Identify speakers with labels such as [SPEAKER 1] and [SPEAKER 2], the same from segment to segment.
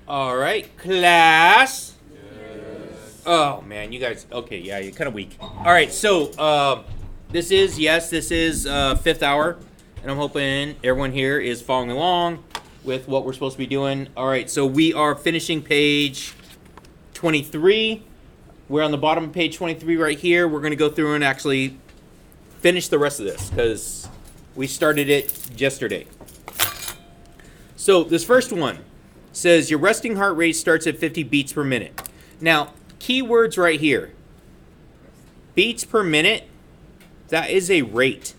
[SPEAKER 1] All right, class. Yes. Oh man, you guys. Okay, yeah, you're kind of weak. All right, so this is fifth hour, and I'm hoping everyone here is following along with what we're supposed to be doing. All right, so we are finishing page 23. We're on the bottom of page 23 right here. We're going to go through and actually finish the rest of this because we started it yesterday. So this first one says your resting heart rate starts at 50 beats per minute. Now, keywords right here. Beats per minute, that is a rate.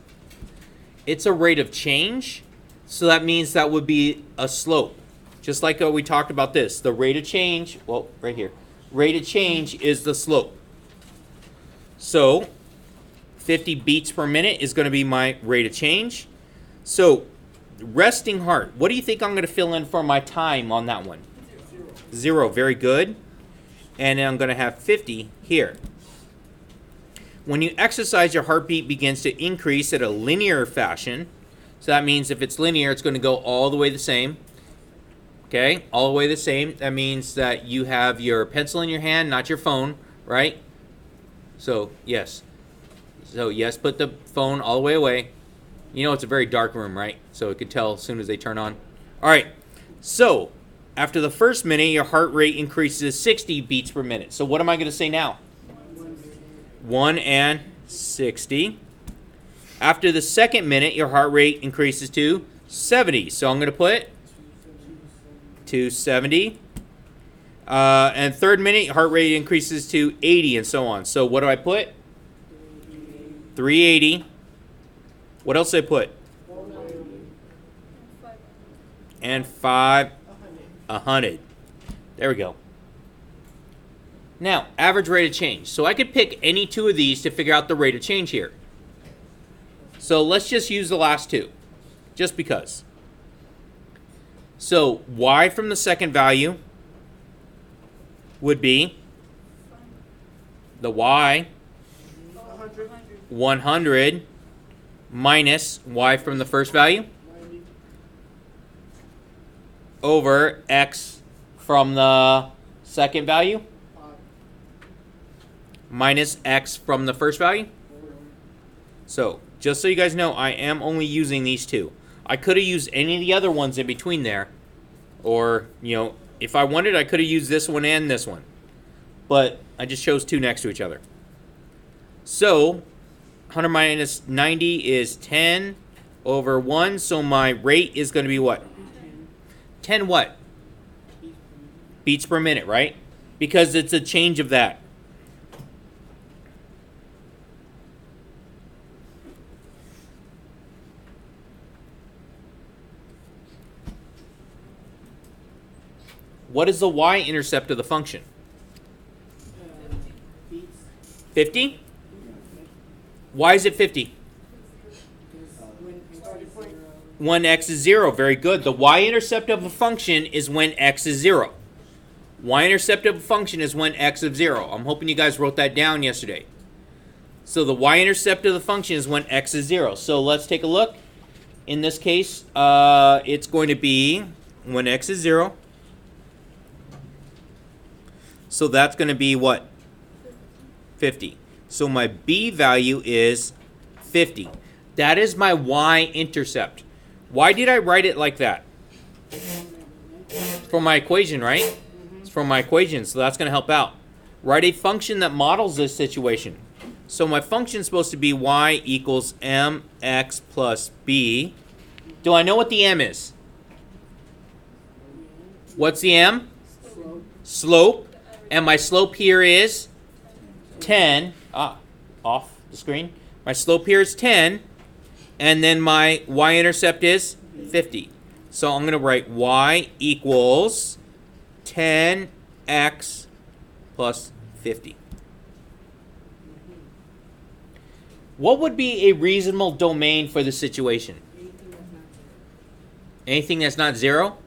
[SPEAKER 1] It's a rate of change, so that means that would be a slope. Just like we talked about this. The rate of change, well, right here. Rate of change is the slope. So, 50 beats per minute is going to be my rate of change. So, resting heart. What do you think I'm going to fill in for my time on that one? 0. Very good. And then I'm going to have 50 here. When you exercise, your heartbeat begins to increase at a linear fashion. So that means if it's linear, it's going to go all the way the same. Okay, all the way the same. That means that you have your pencil in your hand, not your phone, right? So, yes. So, yes, put the phone all the way away. You know it's a very dark room, right? So it can tell as soon as they turn on. All right. So after the first minute, your heart rate increases to 60 beats per minute. So what am I going to say now? 1 and 60. After the second minute, your heart rate increases to 70. So I'm going to put 270. And third minute, heart rate increases to 80 and so on. So what do I put? 380. What else did I put? And 100. There we go. Now, average rate of change. So I could pick any two of these to figure out the rate of change here. So let's just use the last two, just because. So y from the second value would be the y 100 minus y from the first value over x from the second value minus x from the first value. So just so you guys know, I am only using these two. I could have used any of the other ones in between there, or if I wanted, I could have used this one and this one, but I just chose two next to each other. So 100 minus 90 is 10 over 1. So my rate is going to be what? 10 what? Beats per minute, right? Because it's a change of that. What is the y-intercept of the function? 50? Why is it 50? When x is 0. Very good. The y-intercept of a function is when x is 0. Y-intercept of a function is when x is 0. I'm hoping you guys wrote that down yesterday. So the y-intercept of the function is when x is 0. So let's take a look. In this case, it's going to be when x is 0. So that's going to be what? 50. So my b value is 50. That is my y-intercept. Why did I write it like that? For my equation, right? It's from my equation, so that's going to help out. Write a function that models this situation. So my function is supposed to be y equals mx plus b. Do I know what the m is? What's the m? Slope. And my slope here is 10. Off the screen. My slope here is 10. And then my y-intercept is 50. So I'm going to write y equals 10x plus 50. What would be a reasonable domain for this situation? Anything that's not 0?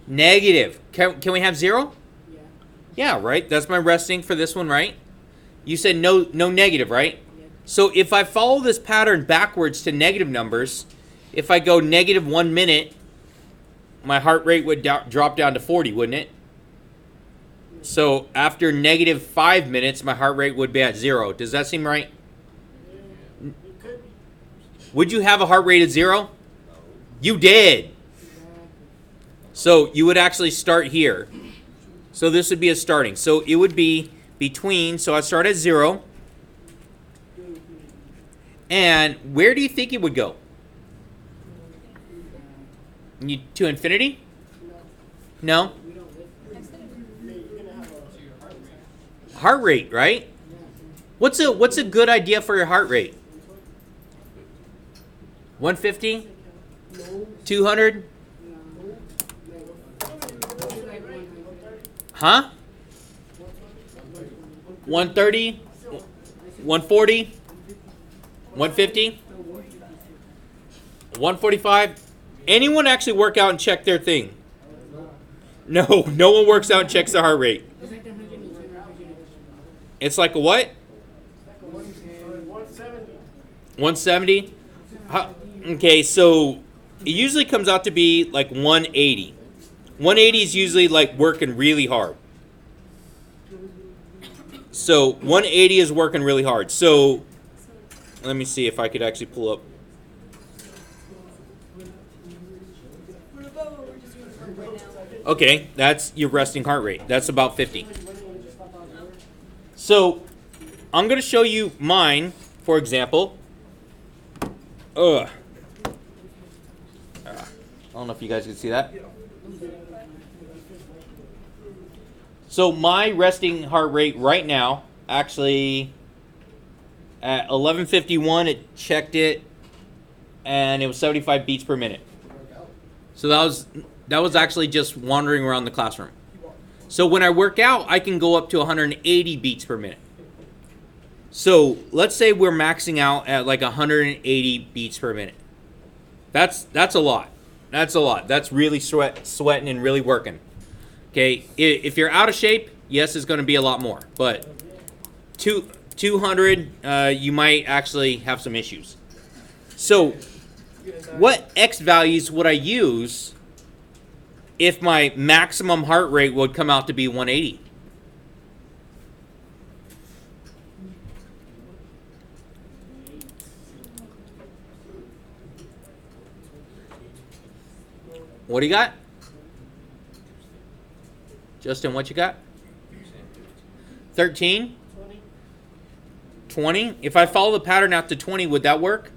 [SPEAKER 1] Negative. Can we have 0? Yeah, right? That's my resting for this one, right? You said no negative, right? So if I follow this pattern backwards to negative numbers, if I go negative 1 minute, my heart rate would drop down to 40, wouldn't it? So after negative 5 minutes, my heart rate would be at 0. Does that seem right? Would you have a heart rate at 0? You did. So you would actually start here. So this would be a starting. So it would be between, so I start at 0. And where do you think it would go? To infinity? No? Heart rate, right? What's a good idea for your heart rate? 150? 200? Huh? 130? 140? 150? 145? Anyone actually work out and check their thing? No, no one works out and checks their heart rate. It's like a what? 170? Okay, so it usually comes out to be like 180. 180 is usually like working really hard. So 180 is working really hard. So let me see if I could actually pull up. Okay, that's your resting heart rate. That's about 50. So I'm going to show you mine, for example. I don't know if you guys can see that. So my resting heart rate right now, actually at 11:51, it checked it, and it was 75 beats per minute. So that was actually just wandering around the classroom. So when I work out, I can go up to 180 beats per minute. So let's say we're maxing out at like 180 beats per minute. That's a lot. That's a lot. That's really sweating and really working. Okay, if you're out of shape, yes, it's going to be a lot more. But 200, you might actually have some issues. So what X values would I use if my maximum heart rate would come out to be 180? What do you got? Justin, what you got? 13? 20? If I follow the pattern out to 20, would that work?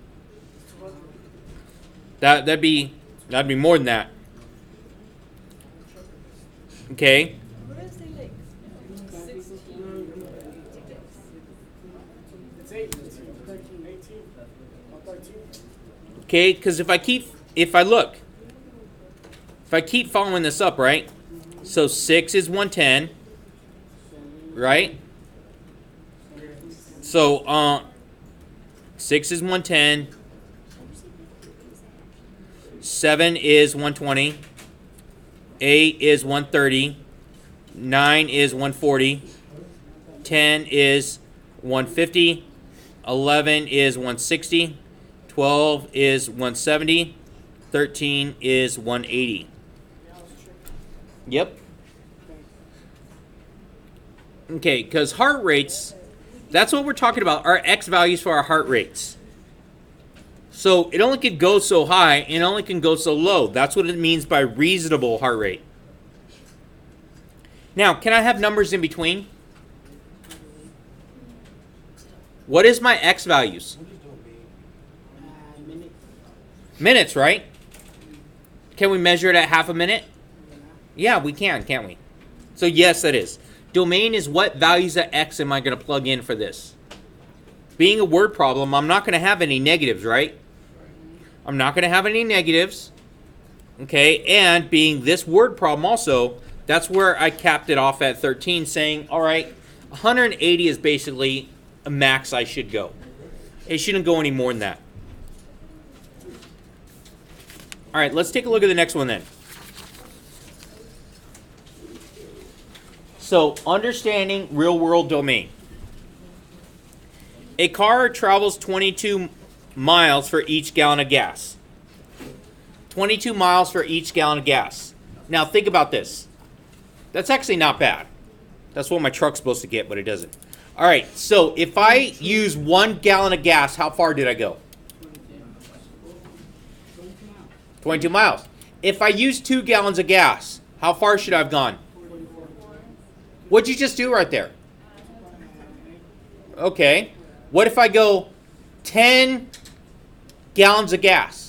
[SPEAKER 1] That'd be more than that. Okay. Okay, because if I keep following this up, right? So 6 is 110, right? So 6 is 110. 7 is 120. 8 is 130. 9 is 140. 10 is 150. 11 is 160. 12 is 170. 13 is 180. Yep. Okay, because heart rates, that's what we're talking about, our X values for our heart rates. So it only can go so high and it only can go so low. That's what it means by reasonable heart rate. Now, can I have numbers in between? What is my X values? Minutes, right? Can we measure it at half a minute? Yeah, we can, can't we? So yes, that is. Domain is what values of X am I going to plug in for this? Being a word problem, I'm not going to have any negatives, right? I'm not going to have any negatives. Okay, and being this word problem also, that's where I capped it off at 13, saying, all right, 180 is basically a max I should go. It shouldn't go any more than that. All right, let's take a look at the next one then. So, understanding real-world domain. A car travels 22 miles for each gallon of gas. 22 miles for each gallon of gas. Now think about this. That's actually not bad. That's what my truck's supposed to get, but it doesn't. All right, so if I use 1 gallon of gas, how far did I go? 22 miles. If I use 2 gallons of gas, how far should I have gone? What'd you just do right there? Okay. What if I go 10 gallons of gas?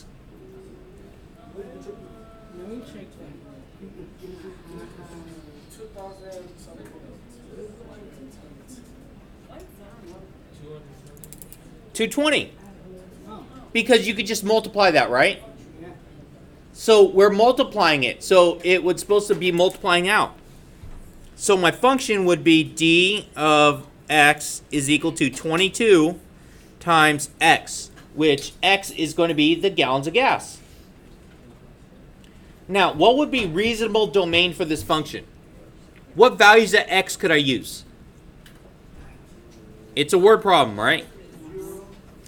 [SPEAKER 1] $220. Because you could just multiply that, right? So we're multiplying it. So it was supposed to be multiplying out. So my function would be d of x is equal to 22 times x, which x is going to be the gallons of gas. Now, what would be reasonable domain for this function? What values at x could I use? It's a word problem, right?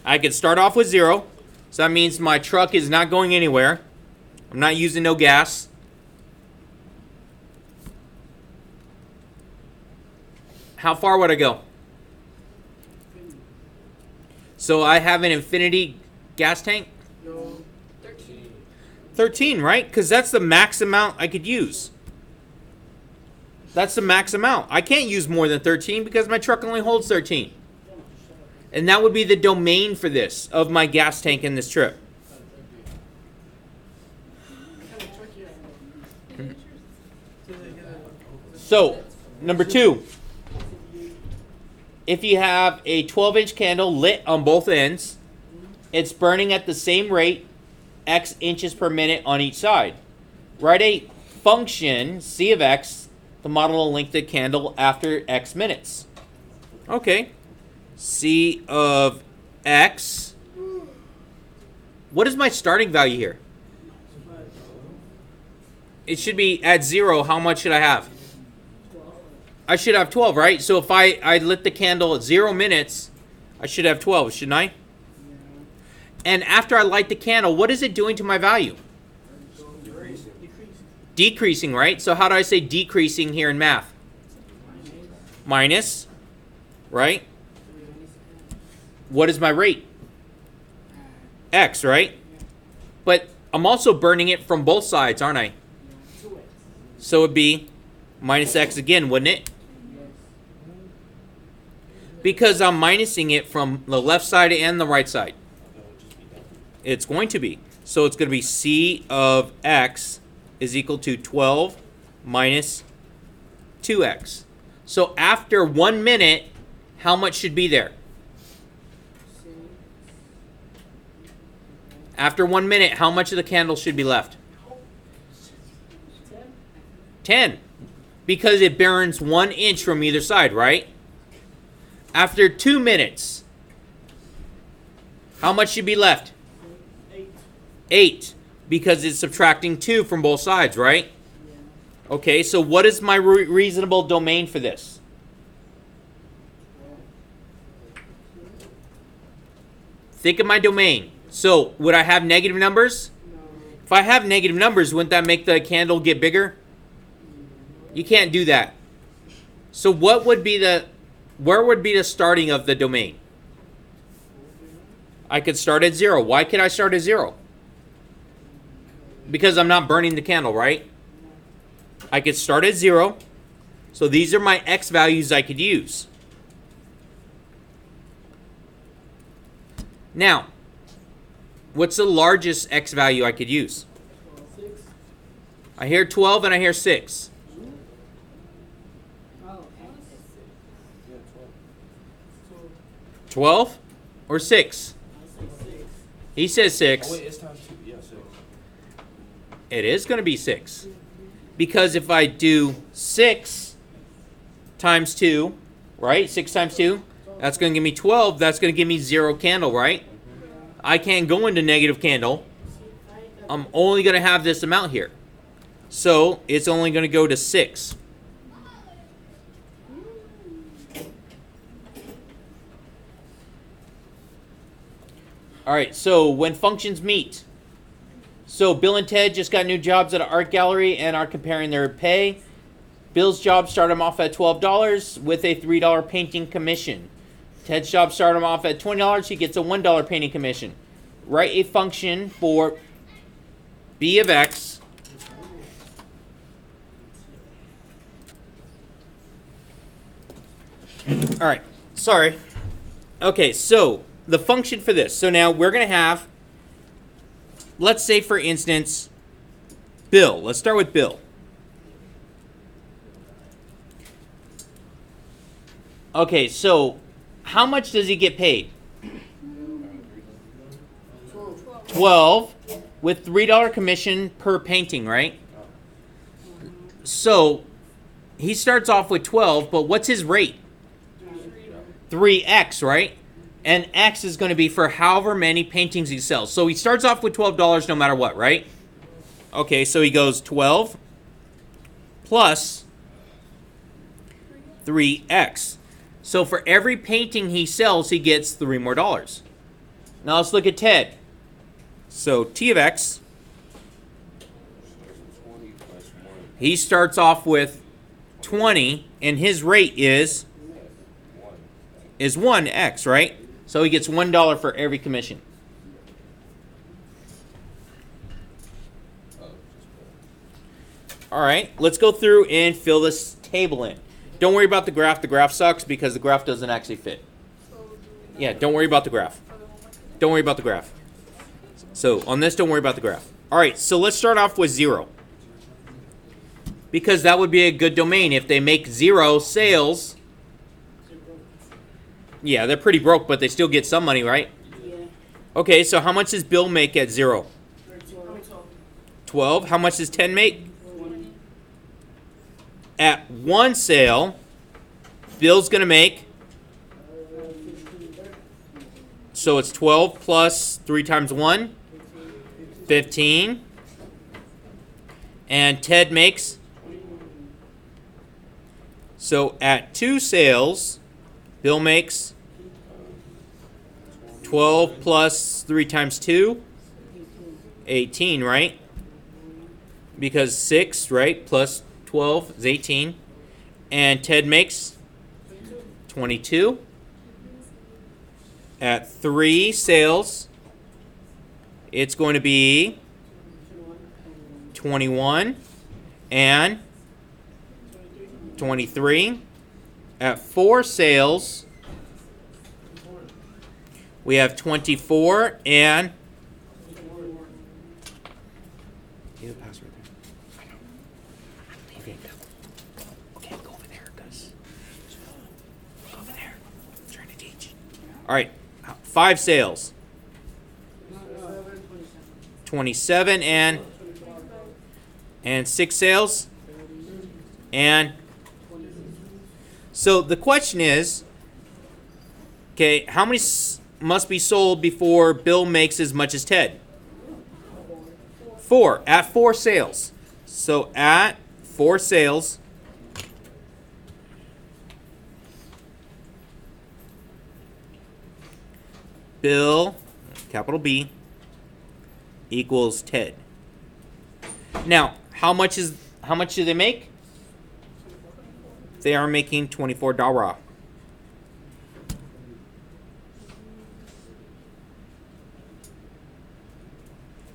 [SPEAKER 1] I could start off with 0. So that means my truck is not going anywhere. I'm not using no gas. How far would I go? So I have an infinity gas tank? 13. 13, right? Because that's the max amount I could use. That's the max amount. I can't use more than 13 because my truck only holds 13. And that would be the domain for this, of my gas tank in this trip. So, number 2. If you have a 12-inch candle lit on both ends, it's burning at the same rate, x inches per minute on each side. Write a function, c of x, to model the length of the candle after x minutes. Okay. C of x. What is my starting value here? It should be at 0. How much should I have? I should have 12, right? So if I lit the candle at 0 minutes, I should have 12, shouldn't I? And after I light the candle, what is it doing to my value? Decreasing, right? So how do I say decreasing here in math? Minus, right? What is my rate? X, right? But I'm also burning it from both sides, aren't I? So it'd be minus x again, wouldn't it? Because I'm minusing it from the left side and the right side. It's going to be. So it's going to be c of x is equal to 12 minus 2x. So after 1 minute, how much should be there? After 1 minute, how much of the candle should be left? 10. Because it burns 1 inch from either side, right? After 2 minutes, how much should be left? 8. Because it's subtracting 2 from both sides, right? Okay, so what is my reasonable domain for this? Think of my domain. So, would I have negative numbers? If I have negative numbers, wouldn't that make the candle get bigger? You can't do that. So what would be where would be the starting of the domain? I could start at 0. Why could I start at 0? Because I'm not burning the candle, right? I could start at 0. So these are my x values I could use. Now, what's the largest x value I could use? I hear 12 and I hear 6. 12 or 6? He says 6.
[SPEAKER 2] Oh, wait, it's times 2. Yeah, 6.
[SPEAKER 1] It is going to be 6. Because if I do 6 times 2, right? 6 times 2, that's going to give me 12. That's going to give me 0 candle, right? I can't go into negative candle. I'm only going to have this amount here. So it's only going to go to 6. All right, so when functions meet, So Bill and Ted just got new jobs at an art gallery and are comparing their pay. Bill's job started him off at $12 with a $3 painting commission. Ted's job started him off at $20. He gets a $1 painting commission. Write a function for b of x all right, sorry. Okay, so the function for this. So now we're going to have, let's say for instance, Bill. Let's start with Bill. Okay, so how much does he get paid? 12 with $3 commission per painting, right? So he starts off with 12, but what's his rate? 3x, right? And x is going to be for however many paintings he sells. So he starts off with $12 no matter what, right? Okay, so he goes 12 plus 3x. So for every painting he sells, he gets $3 more. Now let's look at Ted. So t of x, he starts off with 20, and his rate is 1x, right? So he gets $1 for every commission. All right, let's go through and fill this table in. Don't worry about the graph. The graph sucks because the graph doesn't actually fit. Yeah, don't worry about the graph. Don't worry about the graph. So on this, don't worry about the graph. All right, so let's start off with 0. Because that would be a good domain. If they make 0 sales, yeah, they're pretty broke, but they still get some money, right? Yeah. Okay, so how much does Bill make at 0? 12. How much does 10 make? 20. At 1 sale, Bill's going to make, so it's 12 plus 3 times 1, 15. And Ted makes, so at 2 sales, Bill makes 12 plus 3 times 2, 18, right? Because 6, right, plus 12 is 18. And Ted makes 22. At 3 sales, it's going to be 21 and 23. At 4 sales, we have 24 and the password there. I know. I'm leaving. Okay, go over there, Gus. Go over there. I'm trying to teach. All right, 5 sales. 27 and 6 sales. And so the question is, okay, how many must be sold before Bill makes as much as Ted? 4. At 4 sales. So at 4 sales, Bill, capital B, equals Ted. Now, how much do they make? They are making $24.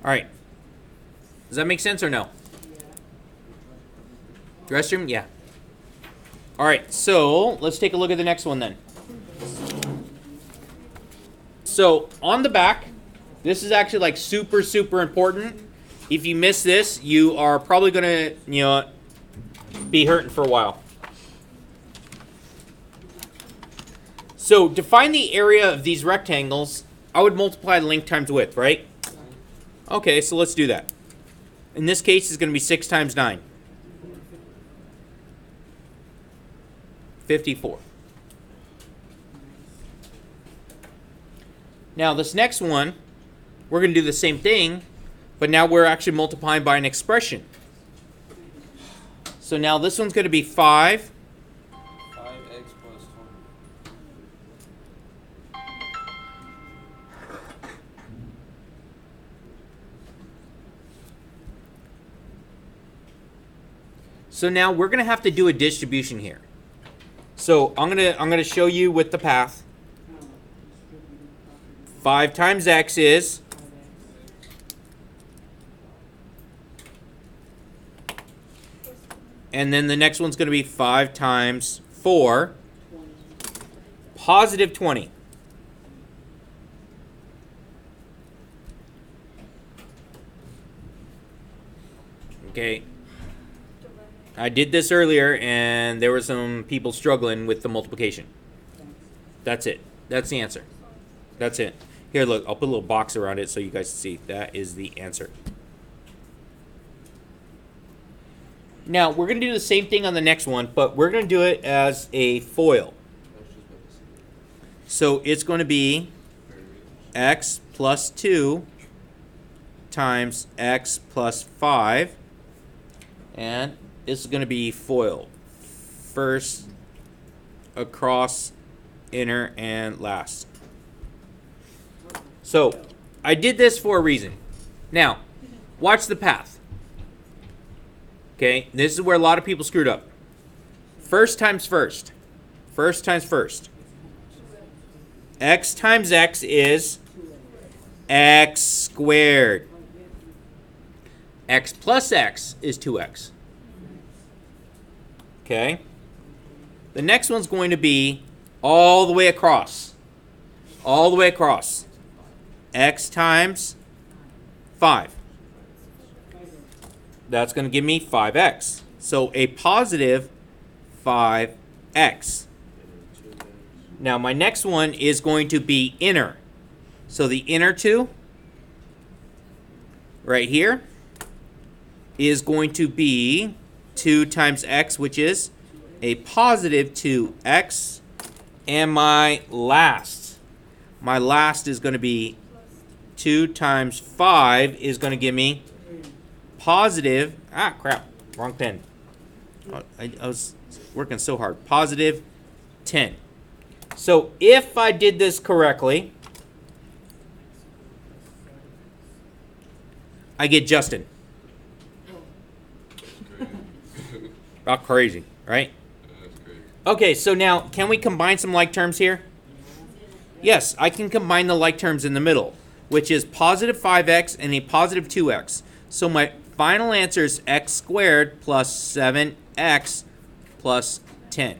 [SPEAKER 1] All right. Does that make sense or no? Restroom? Yeah. All right, so let's take a look at the next one then. So on the back, this is actually like super, super important. If you miss this, you are probably going to, be hurting for a while. So to find the area of these rectangles, I would multiply length times width, right? Okay, so let's do that. In this case, it's going to be 6 times 9. 54. Now this next one, we're going to do the same thing, but now we're actually multiplying by an expression. So now this one's going to be 5.
[SPEAKER 2] 5x plus 20.
[SPEAKER 1] So now we're gonna have to do a distribution here. So I'm gonna show you with the path. 5 times x is, and then the next one's gonna be 5 times 4, positive 20. Okay. I did this earlier, and there were some people struggling with the multiplication. That's it. That's the answer. That's it. Here, look, I'll put a little box around it so you guys see. That is the answer. Now, we're going to do the same thing on the next one, but we're going to do it as a FOIL. So it's going to be x plus 2 times x plus 5. And this is going to be FOIL. First, across, inner, and last. So I did this for a reason. Now, watch the path. Okay, this is where a lot of people screwed up. First times first. First times first. X times x is x squared. X plus x is 2x. Okay? The next one's going to be all the way across. All the way across. X times 5. That's going to give me 5x. So a positive 5x. Now my next one is going to be inner. So the inner 2 right here is going to be 2 times x, which is a positive 2x. And my last is going to be 2 times 5 is going to give me positive, wrong pen. I was working so hard. Positive 10. So if I did this correctly, I get Justin. About crazy, right?
[SPEAKER 3] That's great.
[SPEAKER 1] Okay, so now can we combine some like terms here? Yes, I can combine the like terms in the middle, which is positive 5x and a positive 2x. So my final answer is x squared plus 7x plus 10.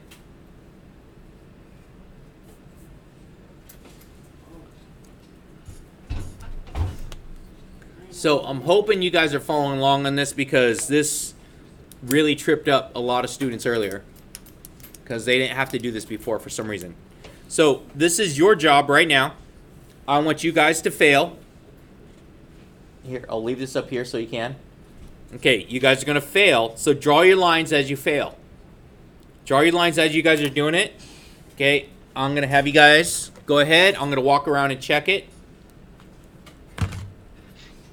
[SPEAKER 1] So I'm hoping you guys are following along on this, because this really tripped up a lot of students earlier because they didn't have to do this before for some reason. So this is your job right now. I want you guys to fail. Here, I'll leave this up here so you can. Okay, you guys are going to fail, so draw your lines as you fail. Draw your lines as you guys are doing it. Okay, I'm going to have you guys go ahead. I'm going to walk around and check it.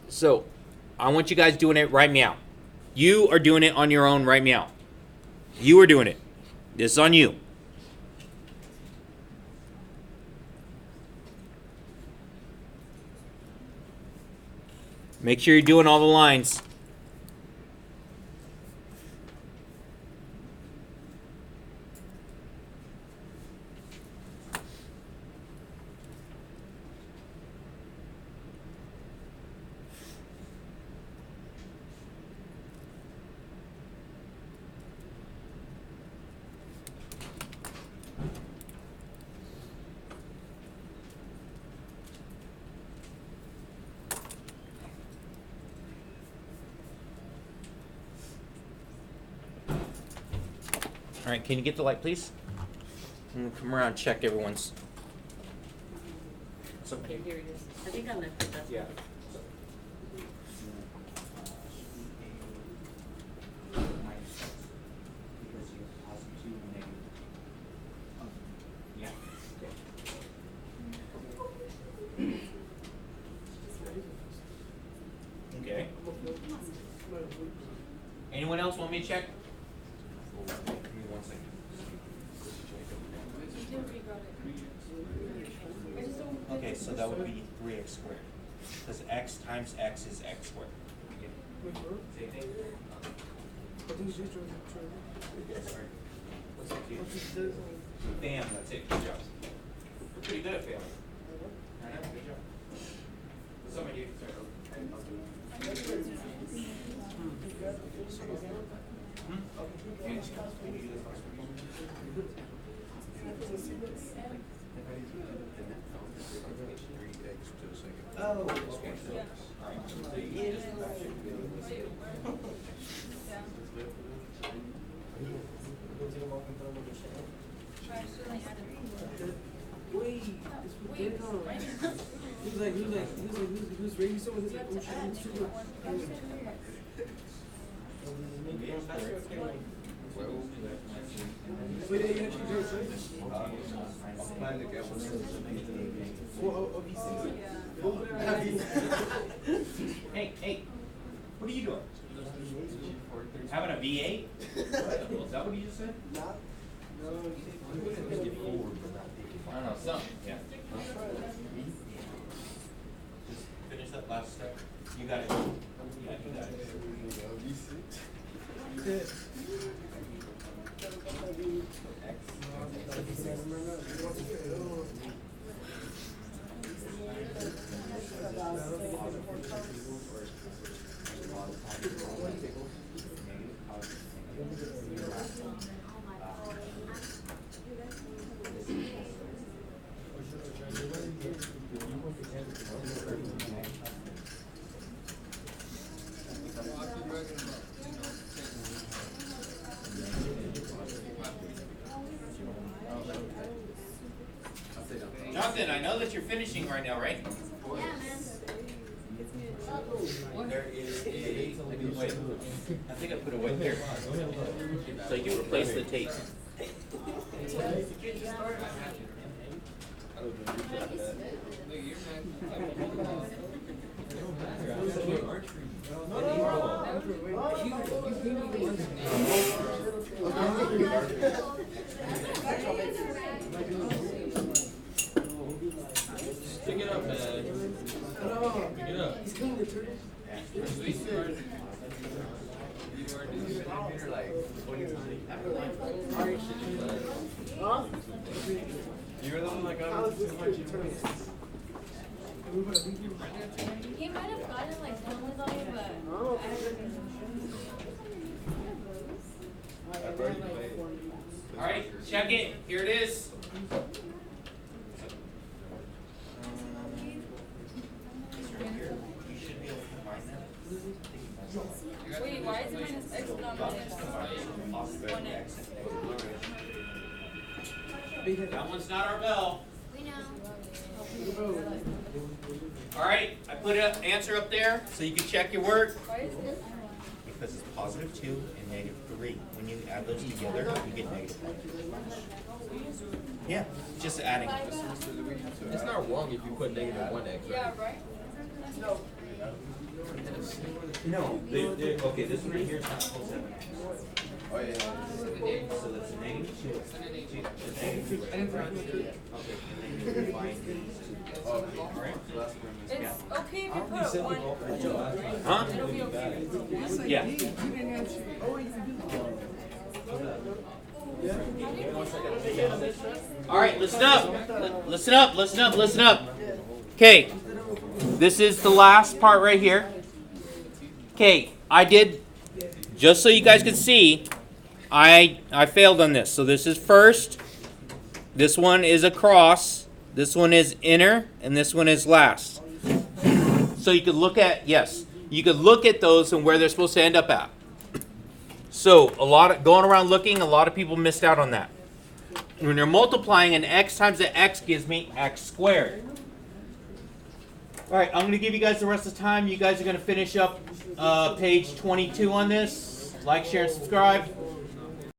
[SPEAKER 1] So I want you guys doing it right meow. You are doing it on your own right meow. You are doing it. This is on you. Make sure you're doing all the lines. All right, can you get the light, please? I'm gonna come around and check everyone's. It's okay.
[SPEAKER 4] Okay, here it is. I think I left it. That's
[SPEAKER 1] Yeah. Okay. Anyone else want me to check? Give me 1 second. Okay, so that would be 3x squared. Because x times x is x squared. Same thing? Bam, that's it. Good job. You're pretty good at failing. I know, good job. Some of you, sorry. Hey, what are you doing? Having a V8? Is that what you just said? I don't know, something, yeah. Just finish that last step. You got it. Yeah, you got it. Jonathan, I know that you're finishing right now, right? There is a wait. I think I put it right there. So you can replace the tape.
[SPEAKER 2] Pick it up, man. Pick it up. He's cleaning the turtle. You're the one that got me too much.
[SPEAKER 3] He might have gotten like done with all, but
[SPEAKER 1] All right, check it. Here it is.
[SPEAKER 3] wait, why is it minus X but not minus 1X?
[SPEAKER 1] That one's not our bell.
[SPEAKER 3] We know.
[SPEAKER 1] All right, I put an answer up there so you can check your work.
[SPEAKER 3] Why is this?
[SPEAKER 1] Because it's positive 2 and negative 3. When you add those together, you get negative 1. Yeah, just adding.
[SPEAKER 2] It's not wrong if you put negative 1x, right?
[SPEAKER 3] Yeah, right?
[SPEAKER 1] No, okay, this one right here is not full 7.
[SPEAKER 2] Oh, yeah.
[SPEAKER 1] So that's a negative 2. It's negative 2. Okay, and then you combine these. Alright?
[SPEAKER 3] It's okay if you put a 1.
[SPEAKER 1] Huh?
[SPEAKER 3] It'll be okay.
[SPEAKER 1] Yeah. All right, listen up. Listen up, listen up, listen up. Okay, this is the last part right here. Okay, I did, just so you guys can see, I failed on this. So this is first, this one is across, this one is inner, and this one is last. So you could look at, yes, you could look at those and where they're supposed to end up at. So going around looking, a lot of people missed out on that. When you're multiplying, an x times an x gives me x squared. All right, I'm going to give you guys the rest of the time. You guys are going to finish up page 22 on this. Like, share, and subscribe.